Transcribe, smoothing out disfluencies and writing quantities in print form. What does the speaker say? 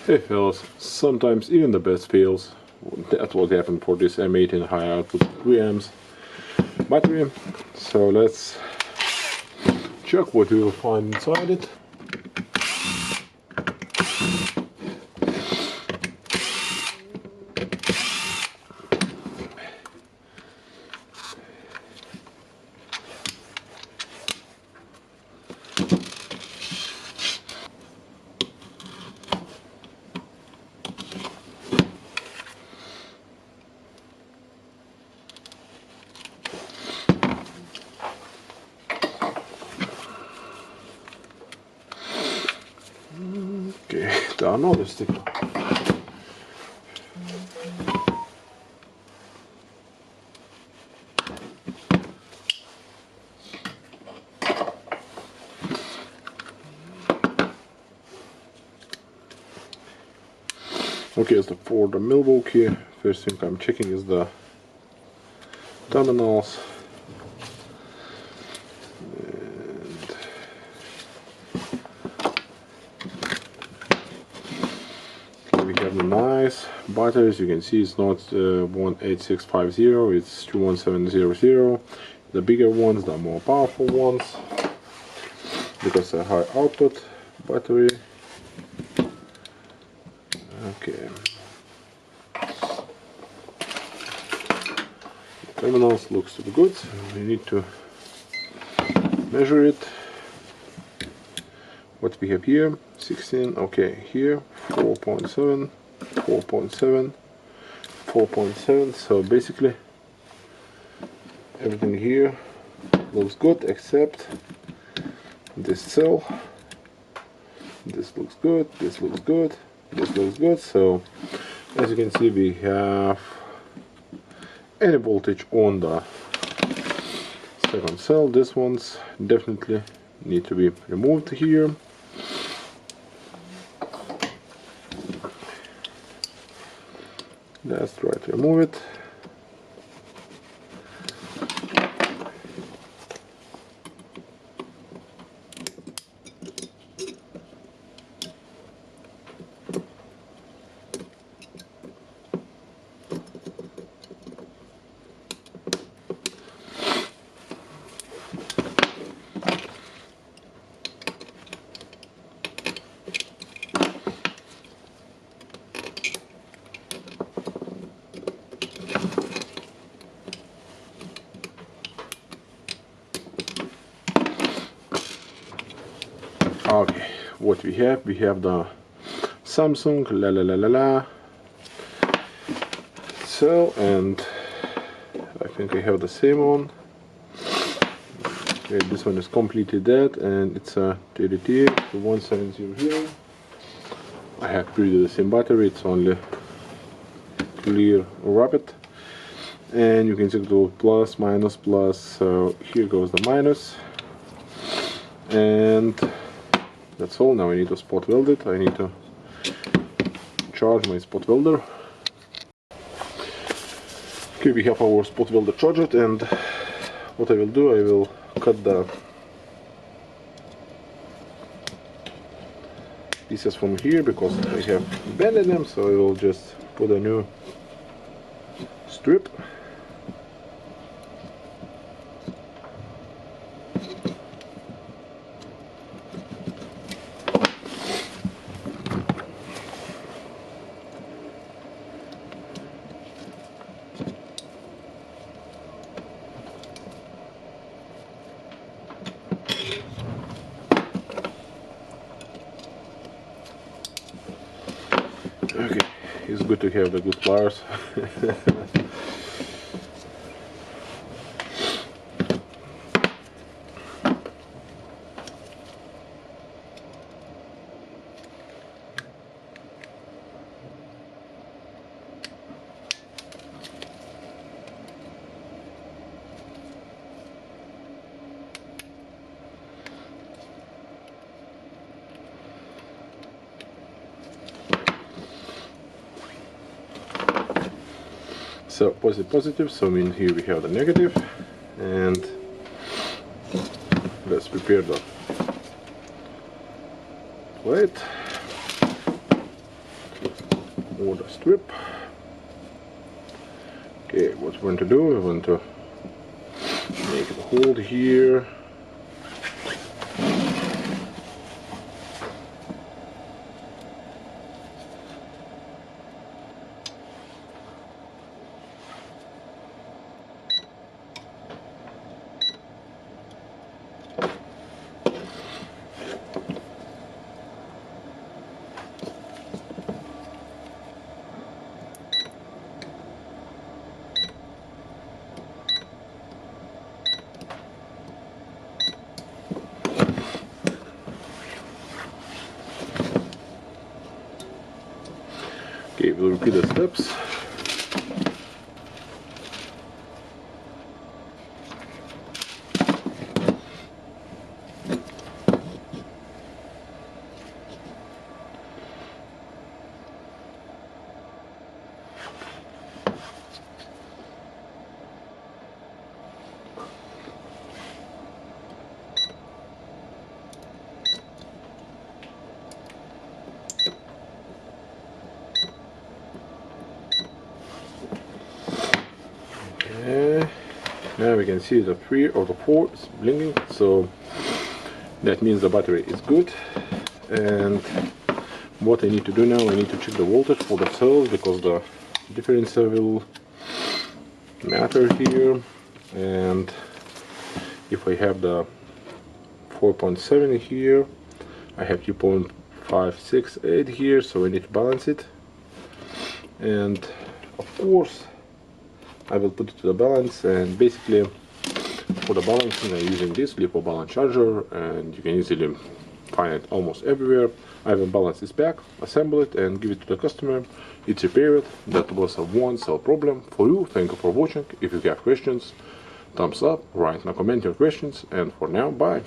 Hey fellas, sometimes even the best fails. That's what happened for this M18 high output 3 amps battery. So let's check what we will find inside it. Okay, there are another sticker. Okay, so for the Milwaukee, first thing I'm checking is the terminals. We have the nice batteries. You can see it's not 18650, it's 21700. The bigger ones, the more powerful ones, because a high output battery. Okay. The terminals looks to be good. We need to measure it. What we have here, 16, okay, here 4.7, 4.7, 4.7, so basically everything here looks good except this cell. This looks good, this looks good, this looks good. So as you can see, we have any voltage on the second cell. This one's definitely need to be removed here. Let's try to remove it. Okay, what we have the Samsung la la la la la cell, and I think I have the same one. Okay, this one is completely dead, and it's a TDT 1700. I have pretty the same battery, it's only clear rapid, and you can see the plus, minus, plus. So here goes the minus, and that's all. Now I need to spot weld it. I need to charge my spot welder. Okay, we have our spot welder charged, and what I will do, I will cut the pieces from here because I have bended them, so I will just put a new strip. Okay, it's good to have the good pliers. So positive, so I mean here we have the negative, and let's prepare the plate. mortar strip. Okay, what we're going to do, we're going to make a hole here. Okay, we'll repeat the steps. Now we can see the 3 or the 4 is blinking, so that means the battery is good. And what I need to do now, I need to check the voltage for the cells, because the differential will matter here. And if I have the 4.7 here, I have 2.568 here, so I need to balance it. And of course I will put it to the balance, and basically for the balancing I'm using this LiPo balance charger, and you can easily find it almost everywhere. I will balance this back, assemble it, and give it to the customer. It's repaired. That was a one cell problem for you. Thank you for watching. If you have questions, thumbs up, write in a comment your questions, and for now, bye.